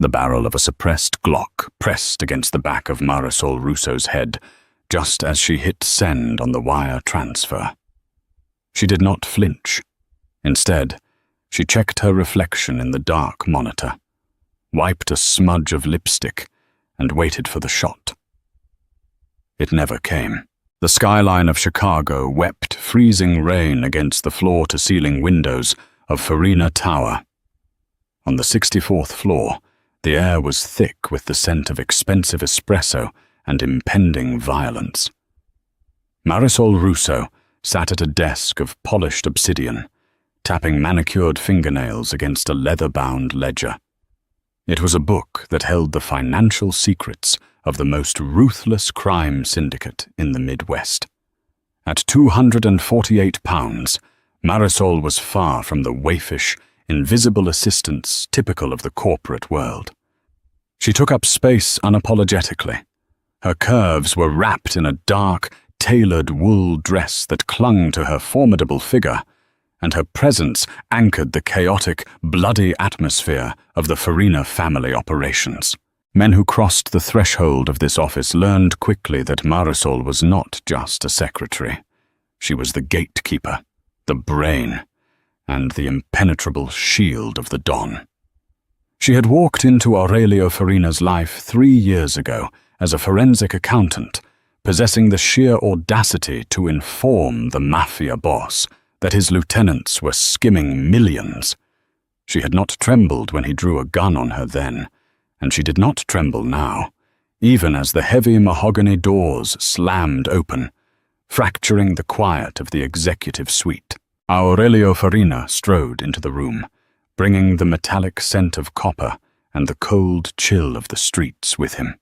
the barrel of a suppressed Glock pressed against the back of Marisol Russo's head just as she hit send on the wire transfer. She did not flinch. Instead, she checked her reflection in the dark monitor, wiped a smudge of lipstick, and waited for the shot. It never came. The skyline of Chicago wept freezing rain against the floor-to-ceiling windows of Farina Tower. On the 64th floor, the air was thick with the scent of expensive espresso and impending violence. Marisol Russo sat at a desk of polished obsidian, tapping manicured fingernails against a leather-bound ledger. It was a book that held the financial secrets of the most ruthless crime syndicate in the Midwest. At £248, Marisol was far from the waifish, invisible assistance typical of the corporate world. She took up space unapologetically. Her curves were wrapped in a dark, tailored wool dress that clung to her formidable figure, and her presence anchored the chaotic, bloody atmosphere of the Farina family operations. Men who crossed the threshold of this office learned quickly that Marisol was not just a secretary. She was the gatekeeper, the brain, and the impenetrable shield of the Don. She had walked into Aurelio Farina's life 3 years ago as a forensic accountant, possessing the sheer audacity to inform the Mafia boss that his lieutenants were skimming millions. She had not trembled when he drew a gun on her then, and she did not tremble now, even as the heavy mahogany doors slammed open, fracturing the quiet of the executive suite. Aurelio Farina strode into the room, bringing the metallic scent of copper and the cold chill of the streets with him.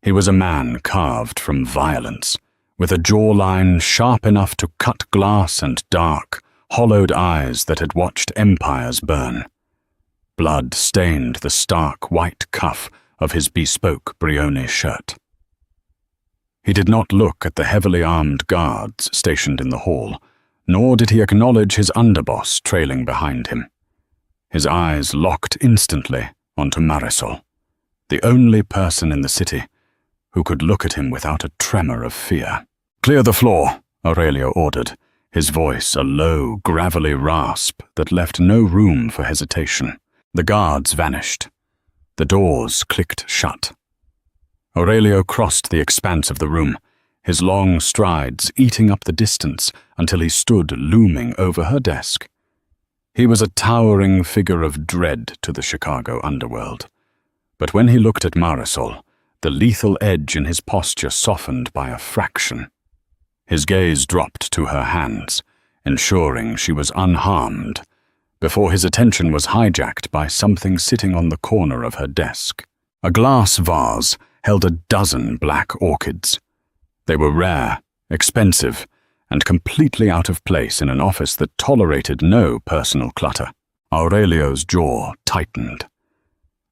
He was a man carved from violence, with a jawline sharp enough to cut glass and dark, hollowed eyes that had watched empires burn. Blood stained the stark white cuff of his bespoke Brioni shirt. He did not look at the heavily armed guards stationed in the hall, nor did he acknowledge his underboss trailing behind him. His eyes locked instantly onto Marisol, the only person in the city who could look at him without a tremor of fear. "Clear the floor," Aurelio ordered, his voice a low, gravelly rasp that left no room for hesitation. The guards vanished. The doors clicked shut. Aurelio crossed the expanse of the room, his long strides eating up the distance until he stood looming over her desk. He was a towering figure of dread to the Chicago underworld. But when he looked at Marisol, the lethal edge in his posture softened by a fraction. His gaze dropped to her hands, ensuring she was unharmed, before his attention was hijacked by something sitting on the corner of her desk. A glass vase held a dozen black orchids. They were rare, expensive, and completely out of place in an office that tolerated no personal clutter. Aurelio's jaw tightened.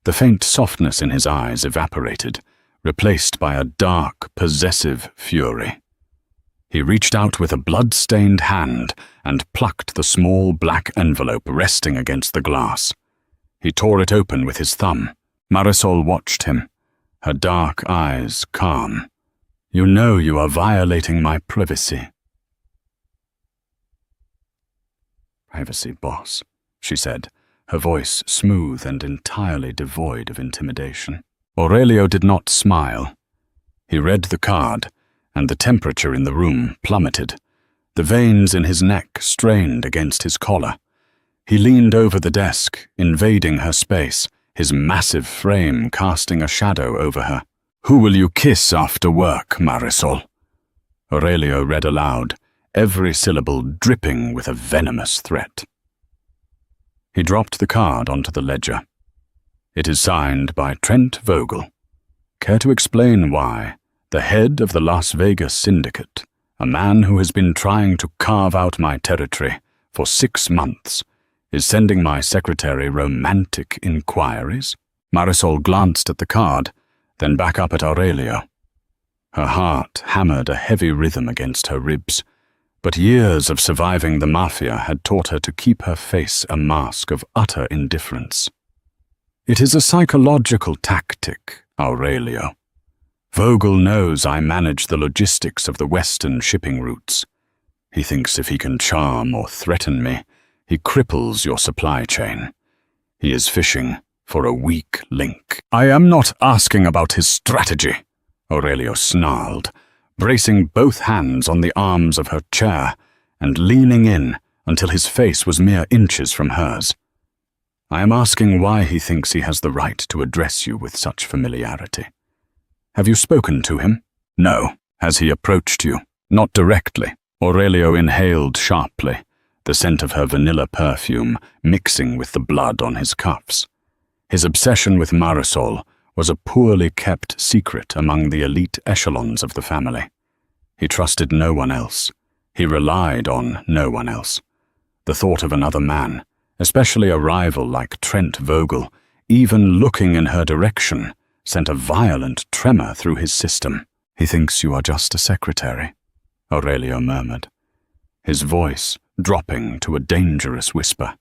The faint softness in his eyes evaporated, replaced by a dark, possessive fury. He reached out with a blood-stained hand and plucked the small black envelope resting against the glass. He tore it open with his thumb. Marisol watched him, her dark eyes calm. "You know you are violating my privacy." "Privacy, boss," she said, her voice smooth and entirely devoid of intimidation. Aurelio did not smile. He read the card, and the temperature in the room plummeted. The veins in his neck strained against his collar. He leaned over the desk, invading her space, his massive frame casting a shadow over her. "Who will you kiss after work, Marisol?" Aurelio read aloud, every syllable dripping with a venomous threat. He dropped the card onto the ledger. "It is signed by Trent Vogel. Care to explain why the head of the Las Vegas syndicate, a man who has been trying to carve out my territory for 6 months, is sending my secretary romantic inquiries?" Marisol glanced at the card, then back up at Aurelio. Her heart hammered a heavy rhythm against her ribs, but years of surviving the Mafia had taught her to keep her face a mask of utter indifference. It is a psychological tactic, Aurelio. Vogel knows I manage the logistics of the western shipping routes. He thinks if he can charm or threaten me, he cripples your supply chain. He is fishing for a weak link. I am not asking about his strategy, Aurelio snarled, bracing both hands on the arms of her chair and leaning in until his face was mere inches from hers. I am asking why he thinks he has the right to address you with such familiarity. Have you spoken to him? No. Has he approached you? Not directly. Aurelio inhaled sharply, the scent of her vanilla perfume mixing with the blood on his cuffs. His obsession with Marisol was a poorly kept secret among the elite echelons of the family. He trusted no one else. He relied on no one else. The thought of another man, especially a rival like Trent Vogel, even looking in her direction, sent a violent tremor through his system. He thinks you are just a secretary, Aurelio murmured, his voice dropping to a dangerous whisper.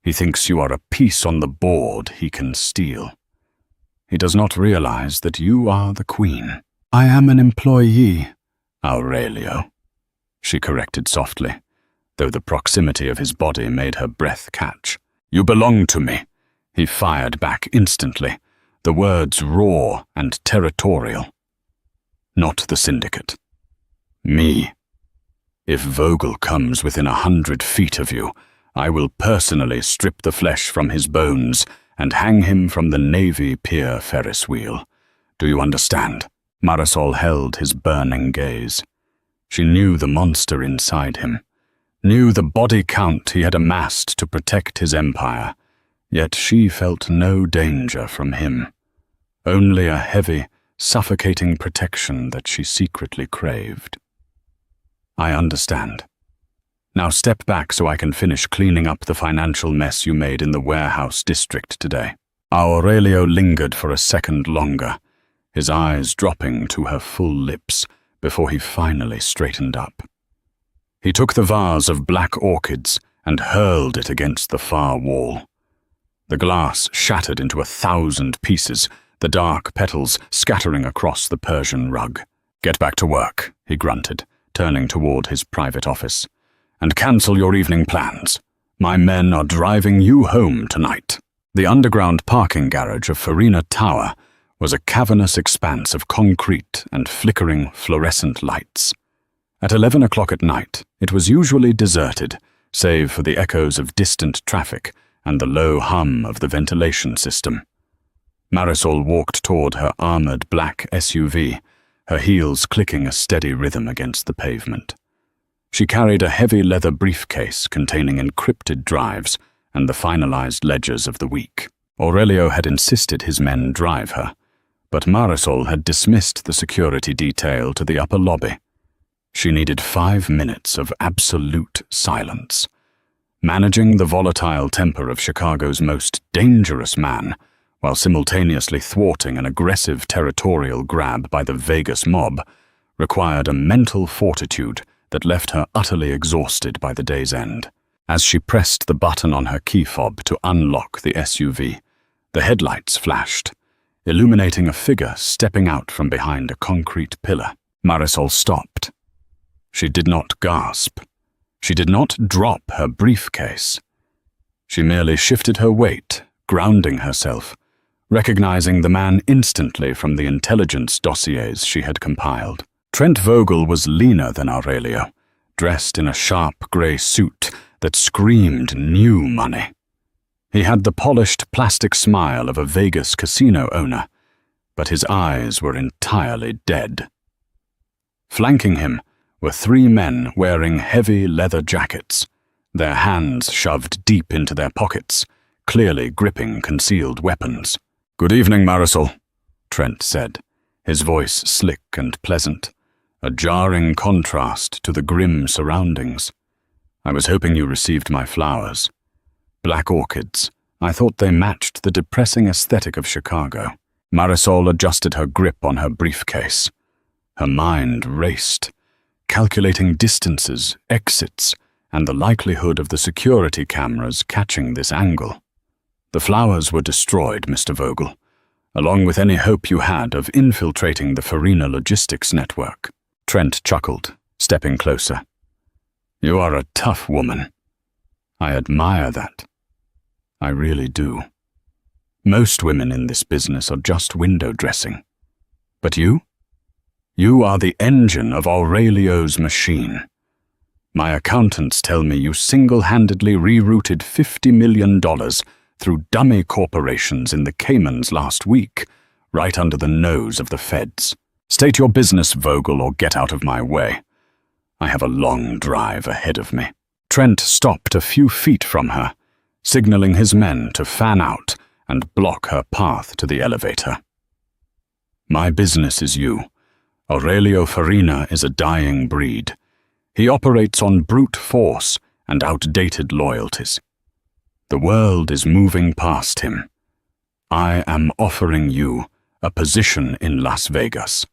He thinks you are a piece on the board he can steal. He does not realize that you are the queen. I am an employee, Aurelio, she corrected softly, though the proximity of his body made her breath catch. You belong to me, he fired back instantly, the words raw and territorial. Not the syndicate. Me. If Vogel comes within 100 feet of you, I will personally strip the flesh from his bones and hang him from the Navy Pier Ferris wheel. Do you understand? Marisol held his burning gaze. She knew the monster inside him, knew the body count he had amassed to protect his empire, yet she felt no danger from him, only a heavy, suffocating protection that she secretly craved. I understand. Now step back so I can finish cleaning up the financial mess you made in the warehouse district today. Aurelio lingered for a second longer, his eyes dropping to her full lips before he finally straightened up. He took the vase of black orchids and hurled it against the far wall. The glass shattered into 1,000 pieces, the dark petals scattering across the Persian rug. Get back to work, he grunted, turning toward his private office. And cancel your evening plans. My men are driving you home tonight. The underground parking garage of Farina Tower was a cavernous expanse of concrete and flickering fluorescent lights. At 11 o'clock at night, it was usually deserted, save for the echoes of distant traffic and the low hum of the ventilation system. Marisol walked toward her armored black SUV, her heels clicking a steady rhythm against the pavement. She carried a heavy leather briefcase containing encrypted drives and the finalized ledgers of the week. Aurelio had insisted his men drive her, but Marisol had dismissed the security detail to the upper lobby. She needed 5 minutes of absolute silence. Managing the volatile temper of Chicago's most dangerous man, while simultaneously thwarting an aggressive territorial grab by the Vegas mob, required a mental fortitude that left her utterly exhausted by the day's end. As she pressed the button on her key fob to unlock the SUV, the headlights flashed, illuminating a figure stepping out from behind a concrete pillar. Marisol stopped. She did not gasp. She did not drop her briefcase. She merely shifted her weight, grounding herself, recognizing the man instantly from the intelligence dossiers she had compiled. Trent Vogel was leaner than Aurelio, dressed in a sharp grey suit that screamed new money. He had the polished plastic smile of a Vegas casino owner, but his eyes were entirely dead. Flanking him were 3 men wearing heavy leather jackets, their hands shoved deep into their pockets, clearly gripping concealed weapons. "Good evening, Marisol," Trent said, his voice slick and pleasant, a jarring contrast to the grim surroundings. "I was hoping you received my flowers. Black orchids. I thought they matched the depressing aesthetic of Chicago." Marisol adjusted her grip on her briefcase. Her mind raced, calculating distances, exits, and the likelihood of the security cameras catching this angle. The flowers were destroyed, Mr. Vogel, along with any hope you had of infiltrating the Farina logistics network. Trent chuckled, stepping closer. You are a tough woman. I admire that. I really do. Most women in this business are just window dressing. But you? You are the engine of Aurelio's machine. My accountants tell me you single-handedly rerouted $50 million through dummy corporations in the Caymans last week, right under the nose of the feds. State your business, Vogel, or get out of my way. I have a long drive ahead of me. Trent stopped a few feet from her, signaling his men to fan out and block her path to the elevator. My business is you. Aurelio Farina is a dying breed. He operates on brute force and outdated loyalties. The world is moving past him. I am offering you a position in Las Vegas.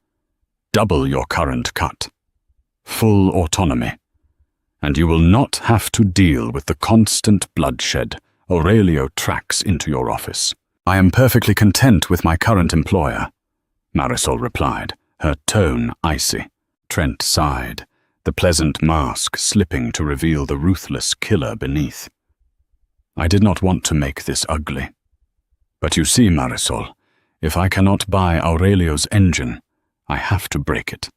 Double your current cut. Full autonomy. And you will not have to deal with the constant bloodshed Aurelio tracks into your office. I am perfectly content with my current employer, Marisol replied, her tone icy. Trent sighed, the pleasant mask slipping to reveal the ruthless killer beneath. I did not want to make this ugly. But you see, Marisol, if I cannot buy Aurelio's engine, I have to break it.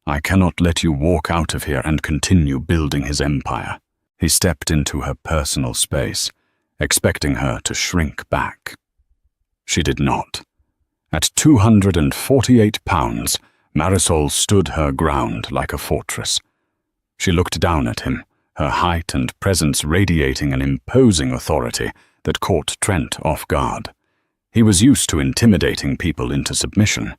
I cannot let you walk out of here and continue building his empire. He stepped into her personal space, expecting her to shrink back. She did not. At 248 pounds, Marisol stood her ground like a fortress. She looked down at him, her height and presence radiating an imposing authority that caught Trent off guard. He was used to intimidating people into submission,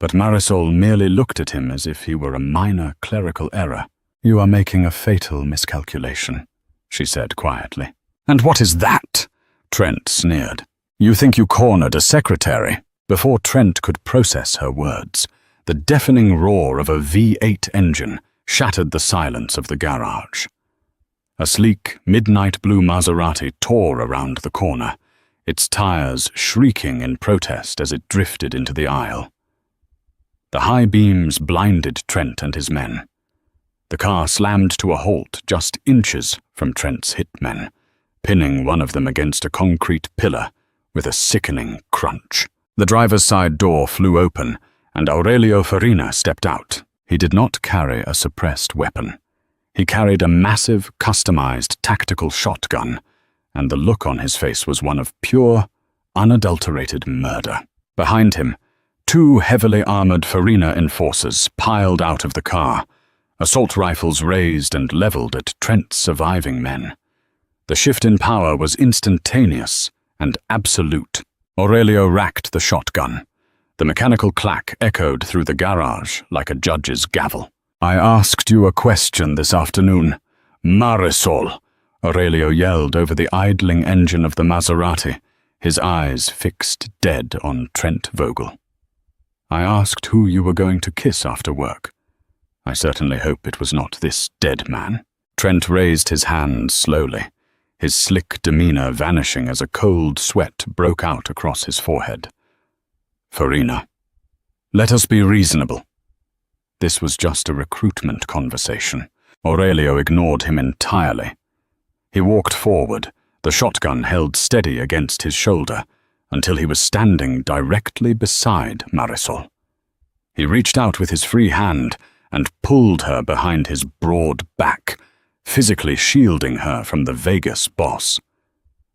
but Marisol merely looked at him as if he were a minor clerical error. You are making a fatal miscalculation, she said quietly. And what is that? Trent sneered. You think you cornered a secretary? Before Trent could process her words, the deafening roar of a V8 engine shattered the silence of the garage. A sleek, midnight blue Maserati tore around the corner, its tires shrieking in protest as it drifted into the aisle. The high beams blinded Trent and his men. The car slammed to a halt just inches from Trent's hitmen, pinning one of them against a concrete pillar with a sickening crunch. The driver's side door flew open, and Aurelio Farina stepped out. He did not carry a suppressed weapon. He carried a massive, customized tactical shotgun, and the look on his face was one of pure, unadulterated murder. Behind him, two heavily armored Farina enforcers piled out of the car, assault rifles raised and leveled at Trent's surviving men. The shift in power was instantaneous and absolute. Aurelio racked the shotgun. The mechanical clack echoed through the garage like a judge's gavel. I asked you a question this afternoon. Marisol, Aurelio yelled over the idling engine of the Maserati, his eyes fixed dead on Trent Vogel. I asked who you were going to kiss after work. I certainly hope it was not this dead man. Trent raised his hand slowly, his slick demeanor vanishing as a cold sweat broke out across his forehead. Farina, let us be reasonable. This was just a recruitment conversation. Aurelio ignored him entirely. He walked forward, the shotgun held steady against his shoulder, until he was standing directly beside Marisol. He reached out with his free hand and pulled her behind his broad back, physically shielding her from the Vegas boss.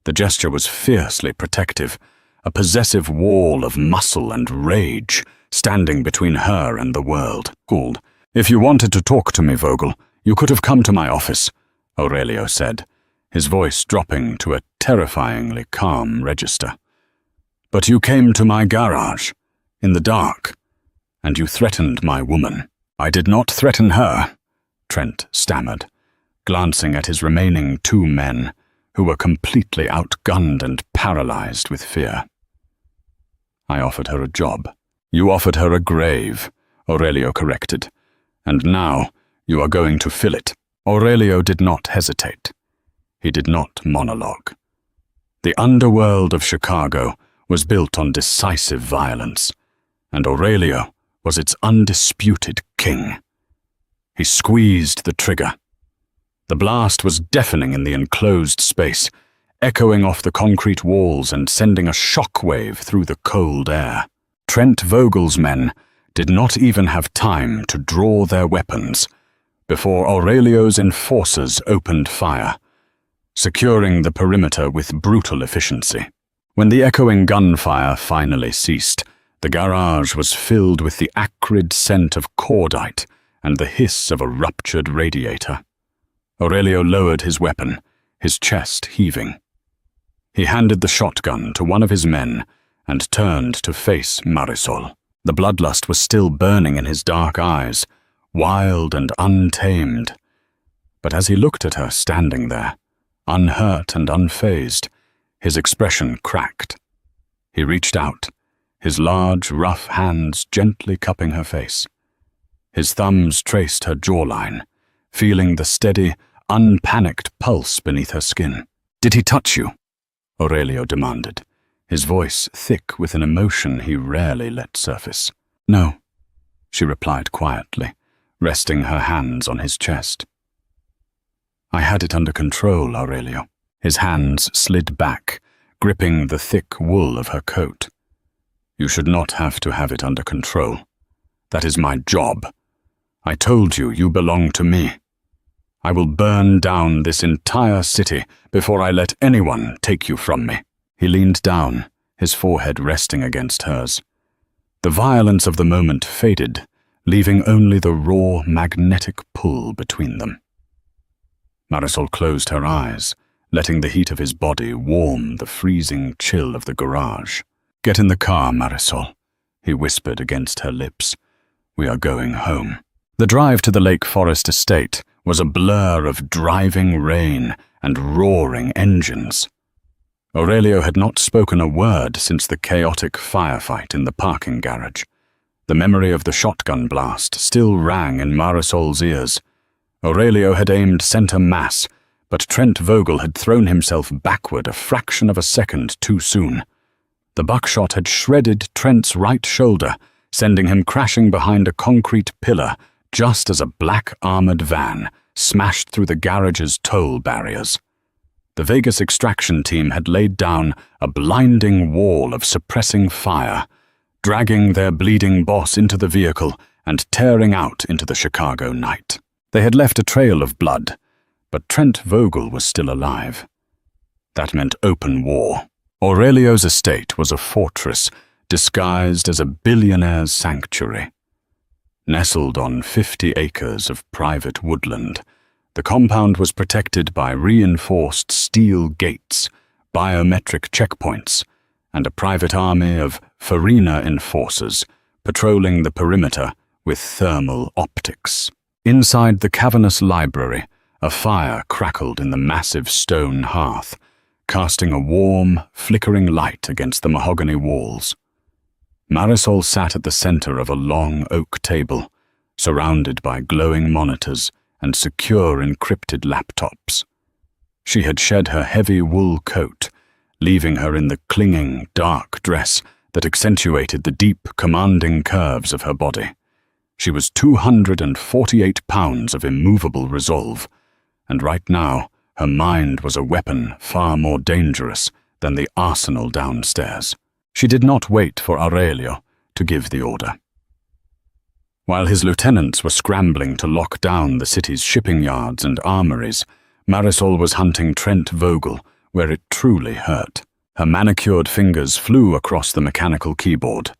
The gesture was fiercely protective, a possessive wall of muscle and rage standing between her and the world. Called. If you wanted to talk to me, Vogel, you could have come to my office, Aurelio said, his voice dropping to a terrifyingly calm register. But you came to my garage, in the dark, and you threatened my woman. I did not threaten her, Trent stammered, glancing at his remaining two men, who were completely outgunned and paralyzed with fear. I offered her a job. You offered her a grave, Aurelio corrected, and now you are going to fill it. Aurelio did not hesitate. He did not monologue. The underworld of Chicago was built on decisive violence, and Aurelio was its undisputed king. He squeezed the trigger. The blast was deafening in the enclosed space, echoing off the concrete walls and sending a shockwave through the cold air. Trent Vogel's men did not even have time to draw their weapons before Aurelio's enforcers opened fire, securing the perimeter with brutal efficiency. When the echoing gunfire finally ceased, the garage was filled with the acrid scent of cordite and the hiss of a ruptured radiator. Aurelio lowered his weapon, his chest heaving. He handed the shotgun to one of his men and turned to face Marisol. The bloodlust was still burning in his dark eyes, wild and untamed. But as he looked at her standing there, unhurt and unfazed, his expression cracked. He reached out, his large, rough hands gently cupping her face. His thumbs traced her jawline, feeling the steady, unpanicked pulse beneath her skin. "Did he touch you?" Aurelio demanded, his voice thick with an emotion he rarely let surface. "No," she replied quietly, resting her hands on his chest. "I had it under control, Aurelio." His hands slid back, gripping the thick wool of her coat. "You should not have to have it under control. That is my job. I told you you belong to me. I will burn down this entire city before I let anyone take you from me." He leaned down, his forehead resting against hers. The violence of the moment faded, leaving only the raw, magnetic pull between them. Marisol closed her eyes, letting the heat of his body warm the freezing chill of the garage. "Get in the car, Marisol," he whispered against her lips. "We are going home." The drive to the Lake Forest estate was a blur of driving rain and roaring engines. Aurelio had not spoken a word since the chaotic firefight in the parking garage. The memory of the shotgun blast still rang in Marisol's ears. Aurelio had aimed center mass, but Trent Vogel had thrown himself backward a fraction of a second too soon. The buckshot had shredded Trent's right shoulder, sending him crashing behind a concrete pillar just as a black armored van smashed through the garage's toll barriers. The Vegas extraction team had laid down a blinding wall of suppressing fire, dragging their bleeding boss into the vehicle and tearing out into the Chicago night. They had left a trail of blood, but Trent Vogel was still alive. That meant open war. Aurelio's estate was a fortress disguised as a billionaire's sanctuary. Nestled on 50 acres of private woodland, the compound was protected by reinforced steel gates, biometric checkpoints, and a private army of Farina enforcers patrolling the perimeter with thermal optics. Inside the cavernous library, a fire crackled in the massive stone hearth, casting a warm, flickering light against the mahogany walls. Marisol sat at the center of a long oak table, surrounded by glowing monitors and secure encrypted laptops. She had shed her heavy wool coat, leaving her in the clinging, dark dress that accentuated the deep, commanding curves of her body. She was 248 pounds of immovable resolve, and right now her mind was a weapon far more dangerous than the arsenal downstairs. She did not wait for Aurelio to give the order. While his lieutenants were scrambling to lock down the city's shipping yards and armories, Marisol was hunting Trent Vogel where it truly hurt. Her manicured fingers flew across the mechanical keyboard.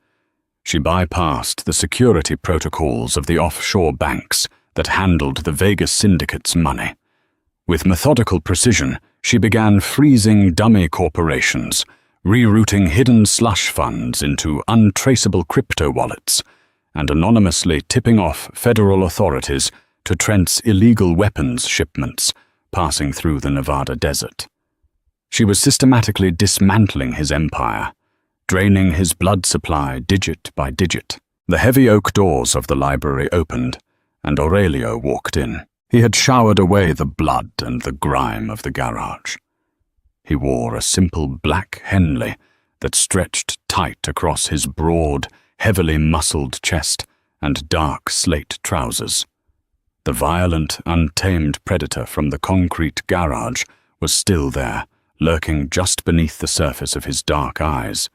She bypassed the security protocols of the offshore banks that handled the Vegas syndicate's money. With methodical precision, she began freezing dummy corporations, rerouting hidden slush funds into untraceable crypto wallets, and anonymously tipping off federal authorities to Trent's illegal weapons shipments passing through the Nevada desert. She was systematically dismantling his empire, draining his blood supply digit by digit. The heavy oak doors of the library opened, and Aurelio walked in. He had showered away the blood and the grime of the garage. He wore a simple black Henley that stretched tight across his broad, heavily muscled chest and dark slate trousers. The violent, untamed predator from the concrete garage was still there, lurking just beneath the surface of his dark eyes.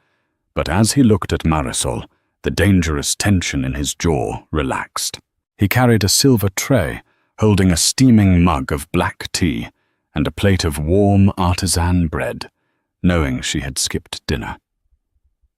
But as he looked at Marisol, the dangerous tension in his jaw relaxed. He carried a silver tray, holding a steaming mug of black tea and a plate of warm artisan bread, knowing she had skipped dinner.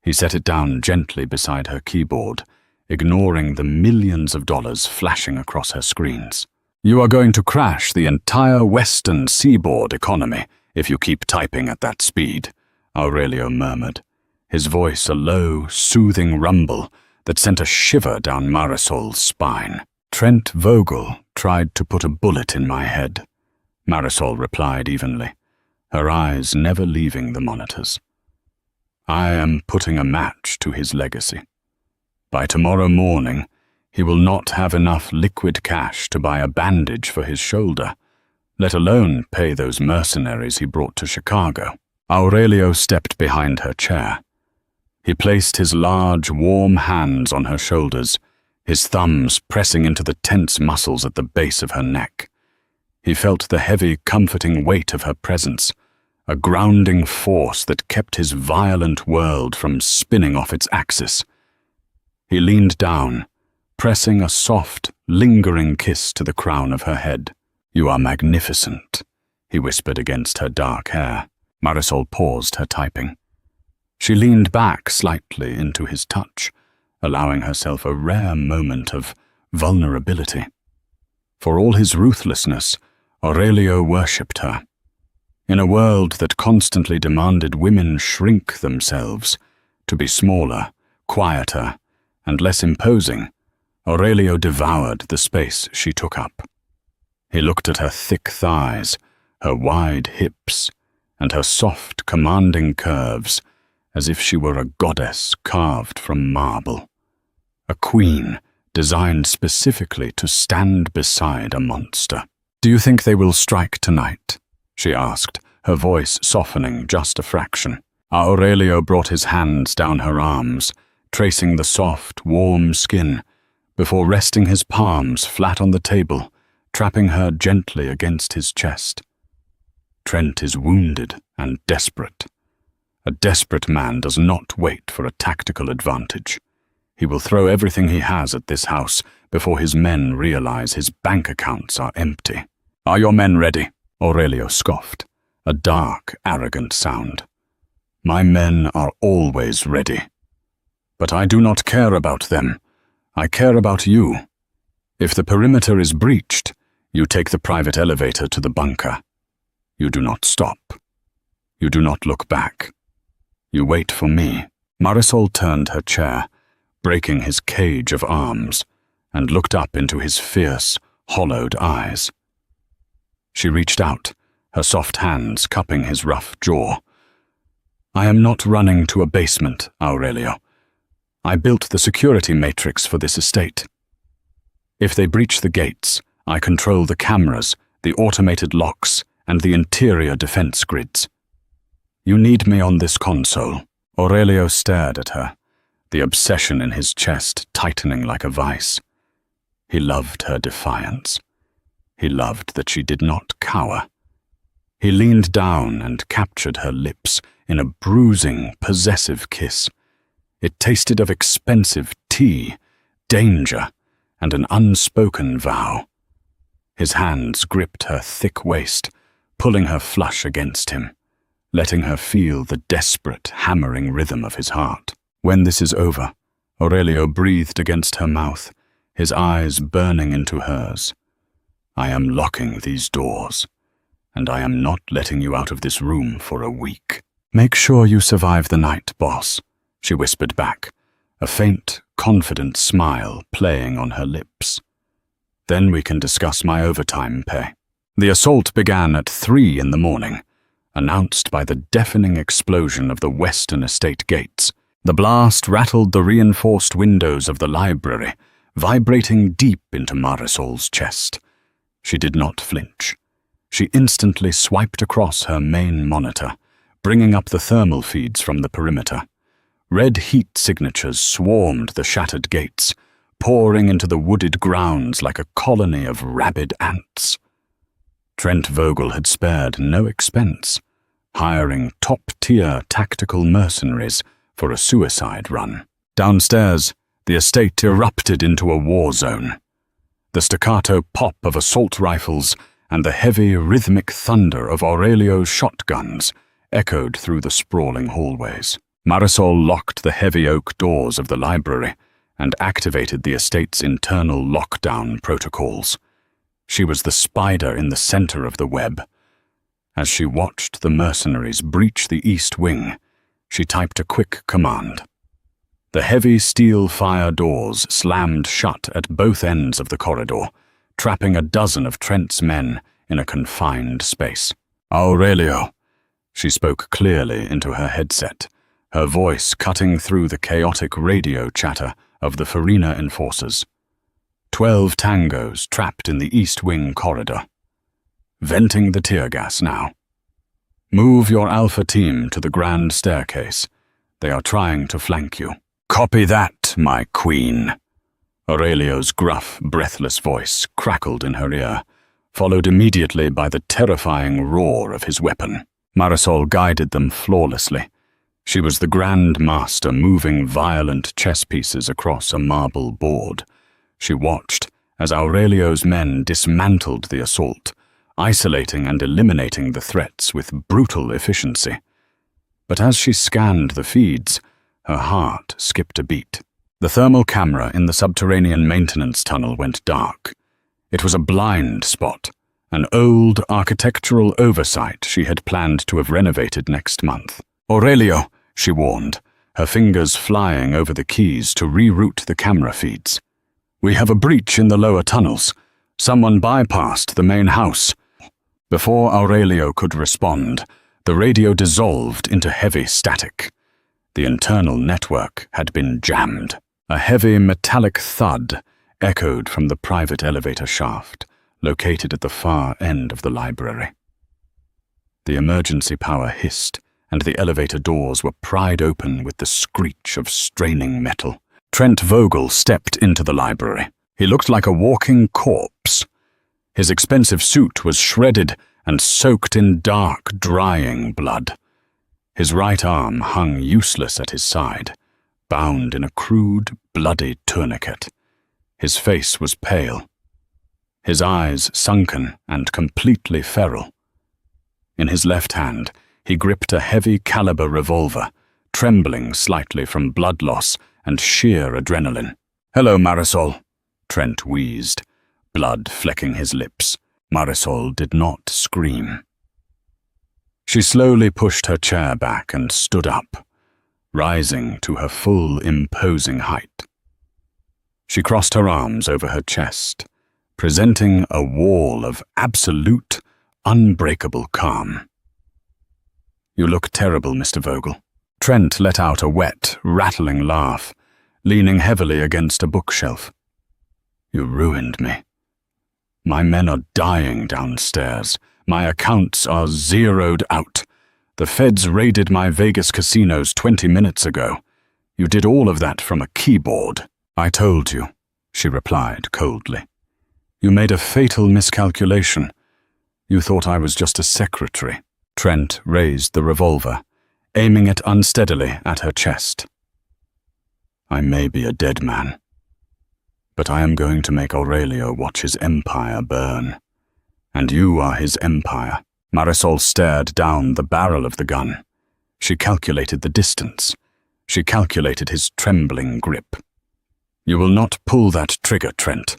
He set it down gently beside her keyboard, ignoring the millions of dollars flashing across her screens. "You are going to crash the entire western seaboard economy if you keep typing at that speed," Aurelio murmured, his voice a low, soothing rumble that sent a shiver down Marisol's spine. "Trent Vogel tried to put a bullet in my head," Marisol replied evenly, her eyes never leaving the monitors. "I am putting a match to his legacy. By tomorrow morning, he will not have enough liquid cash to buy a bandage for his shoulder, let alone pay those mercenaries he brought to Chicago." Aurelio stepped behind her chair. He placed his large, warm hands on her shoulders, his thumbs pressing into the tense muscles at the base of her neck. He felt the heavy, comforting weight of her presence, a grounding force that kept his violent world from spinning off its axis. He leaned down, pressing a soft, lingering kiss to the crown of her head. "You are magnificent," he whispered against her dark hair. Marisol paused her typing. She leaned back slightly into his touch, allowing herself a rare moment of vulnerability. For all his ruthlessness, Aurelio worshipped her. In a world that constantly demanded women shrink themselves to be smaller, quieter, and less imposing, Aurelio devoured the space she took up. He looked at her thick thighs, her wide hips, and her soft, commanding curves, as if she were a goddess carved from marble. A queen designed specifically to stand beside a monster. "Do you think they will strike tonight?" she asked, her voice softening just a fraction. Aurelio brought his hands down her arms, tracing the soft, warm skin, before resting his palms flat on the table, trapping her gently against his chest. "Trent is wounded and desperate. A desperate man does not wait for a tactical advantage. He will throw everything he has at this house before his men realize his bank accounts are empty." "Are your men ready?" Aurelio scoffed, a dark, arrogant sound. "My men are always ready. But I do not care about them. I care about you. If the perimeter is breached, you take the private elevator to the bunker. You do not stop. You do not look back. You wait for me." Marisol turned her chair, breaking his cage of arms, and looked up into his fierce, hollowed eyes. She reached out, her soft hands cupping his rough jaw. "I am not running to a basement, Aurelio. I built the security matrix for this estate. If they breach the gates, I control the cameras, the automated locks, and the interior defense grids. You need me on this console." Aurelio stared at her, the obsession in his chest tightening like a vice. He loved her defiance. He loved that she did not cower. He leaned down and captured her lips in a bruising, possessive kiss. It tasted of expensive tea, danger, and an unspoken vow. His hands gripped her thick waist, pulling her flush against him, letting her feel the desperate, hammering rhythm of his heart. "When this is over," Aurelio breathed against her mouth, his eyes burning into hers, "I am locking these doors, and I am not letting you out of this room for a week." "Make sure you survive the night, boss," she whispered back, a faint, confident smile playing on her lips. "Then we can discuss my overtime pay." The assault began at 3 in the morning, announced by the deafening explosion of the western estate gates. The blast rattled the reinforced windows of the library, vibrating deep into Marisol's chest. She did not flinch. She instantly swiped across her main monitor, bringing up the thermal feeds from the perimeter. Red heat signatures swarmed the shattered gates, pouring into the wooded grounds like a colony of rabid ants. Trent Vogel had spared no expense, hiring top-tier tactical mercenaries for a suicide run. Downstairs, the estate erupted into a war zone. The staccato pop of assault rifles and the heavy, rhythmic thunder of Aurelio's shotguns echoed through the sprawling hallways. Marisol locked the heavy oak doors of the library and activated the estate's internal lockdown protocols. She was the spider in the center of the web. As she watched the mercenaries breach the east wing, she typed a quick command. The heavy steel fire doors slammed shut at both ends of the corridor, trapping a dozen of Trent's men in a confined space. "Aurelio," she spoke clearly into her headset, her voice cutting through the chaotic radio chatter of the Farina enforcers. 12 tangos trapped in the East Wing corridor. Venting the tear gas now. Move your Alpha team to the grand staircase. They are trying to flank you. "Copy that, my queen." Aurelio's gruff, breathless voice crackled in her ear, followed immediately by the terrifying roar of his weapon. Marisol guided them flawlessly. She was the Grand Master moving violent chess pieces across a marble board. She watched as Aurelio's men dismantled the assault, isolating and eliminating the threats with brutal efficiency. But as she scanned the feeds, her heart skipped a beat. The thermal camera in the subterranean maintenance tunnel went dark. It was a blind spot, an old architectural oversight she had planned to have renovated next month. "Aurelio," she warned, her fingers flying over the keys to reroute the camera feeds. "We have a breach in the lower tunnels. Someone bypassed the main house." Before Aurelio could respond, the radio dissolved into heavy static. The internal network had been jammed. A heavy metallic thud echoed from the private elevator shaft, located at the far end of the library. The emergency power hissed, and the elevator doors were pried open with the screech of straining metal. Trent Vogel stepped into the library. He looked like a walking corpse. His expensive suit was shredded and soaked in dark, drying blood. His right arm hung useless at his side, bound in a crude, bloody tourniquet. His face was pale, his eyes sunken and completely feral. In his left hand, he gripped a heavy-caliber revolver, trembling slightly from blood loss and sheer adrenaline. "Hello, Marisol," Trent wheezed, blood flecking his lips. Marisol did not scream. She slowly pushed her chair back and stood up, rising to her full, imposing height. She crossed her arms over her chest, presenting a wall of absolute, unbreakable calm. "You look terrible, Mr. Vogel." Trent let out a wet, rattling laugh, leaning heavily against a bookshelf. "You ruined me. My men are dying downstairs. My accounts are zeroed out. The feds raided my Vegas casinos 20 minutes ago. You did all of that from a keyboard." "I told you," she replied coldly. "You made a fatal miscalculation. You thought I was just a secretary." Trent raised the revolver, aiming it unsteadily at her chest. "I may be a dead man, but I am going to make Aurelio watch his empire burn. And you are his empire." Marisol stared down the barrel of the gun. She calculated the distance. She calculated his trembling grip. "You will not pull that trigger, Trent,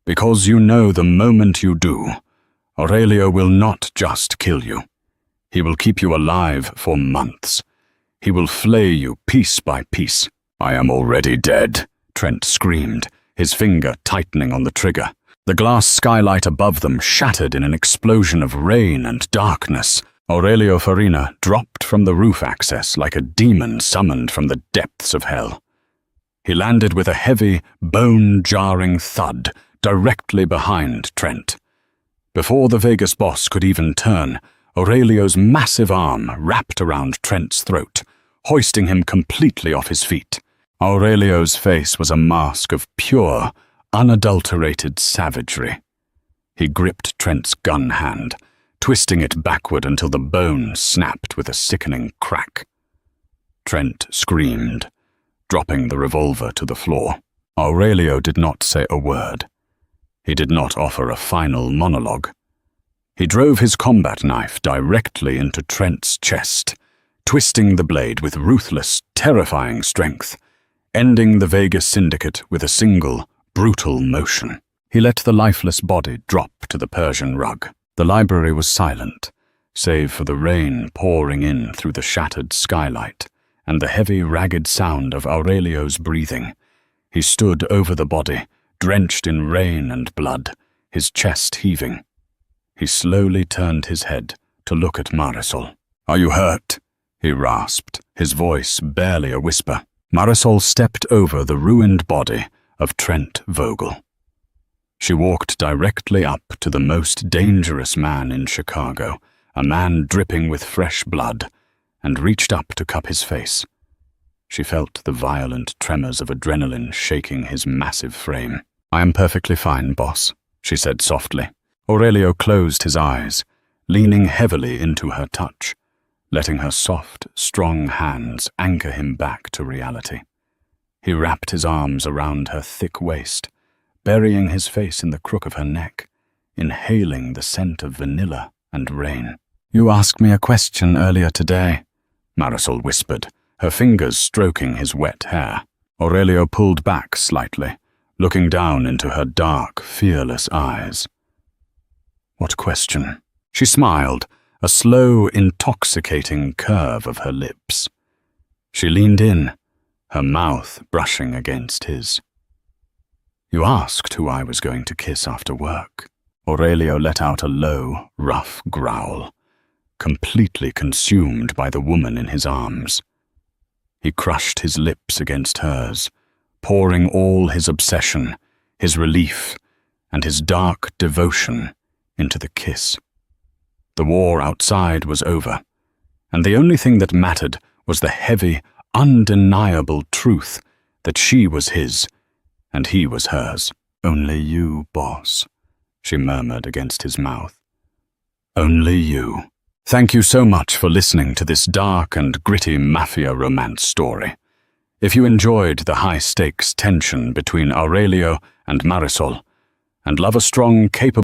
because you know the moment you do, Aurelio will not just kill you. He will keep you alive for months. He will flay you piece by piece." "I am already dead," Trent screamed, his finger tightening on the trigger. The glass skylight above them shattered in an explosion of rain and darkness. Aurelio Farina dropped from the roof access like a demon summoned from the depths of hell. He landed with a heavy, bone-jarring thud directly behind Trent. Before the Vegas boss could even turn, Aurelio's massive arm wrapped around Trent's throat, hoisting him completely off his feet. Aurelio's face was a mask of pure, unadulterated savagery. He gripped Trent's gun hand, twisting it backward until the bone snapped with a sickening crack. Trent screamed, dropping the revolver to the floor. Aurelio did not say a word. He did not offer a final monologue. He drove his combat knife directly into Trent's chest, twisting the blade with ruthless, terrifying strength, ending the Vegas syndicate with a single, brutal motion. He let the lifeless body drop to the Persian rug. The library was silent, save for the rain pouring in through the shattered skylight and the heavy, ragged sound of Aurelio's breathing. He stood over the body, drenched in rain and blood, his chest heaving. He slowly turned his head to look at Marisol. "Are you hurt?" he rasped, his voice barely a whisper. Marisol stepped over the ruined body of Trent Vogel. She walked directly up to the most dangerous man in Chicago, a man dripping with fresh blood, and reached up to cup his face. She felt the violent tremors of adrenaline shaking his massive frame. "I am perfectly fine, boss," she said softly. Aurelio closed his eyes, leaning heavily into her touch, letting her soft, strong hands anchor him back to reality. He wrapped his arms around her thick waist, burying his face in the crook of her neck, inhaling the scent of vanilla and rain. "You asked me a question earlier today," Marisol whispered, her fingers stroking his wet hair. Aurelio pulled back slightly, looking down into her dark, fearless eyes. "What question?" She smiled, a slow, intoxicating curve of her lips. She leaned in, her mouth brushing against his. "You asked who I was going to kiss after work." Aurelio let out a low, rough growl, completely consumed by the woman in his arms. He crushed his lips against hers, pouring all his obsession, his relief, and his dark devotion into the kiss. The war outside was over, and the only thing that mattered was the heavy, undeniable truth that she was his and he was hers. "Only you, boss," she murmured against his mouth. "Only you." Thank you so much for listening to this dark and gritty mafia romance story. If you enjoyed the high-stakes tension between Aurelio and Marisol, and love a strong, capable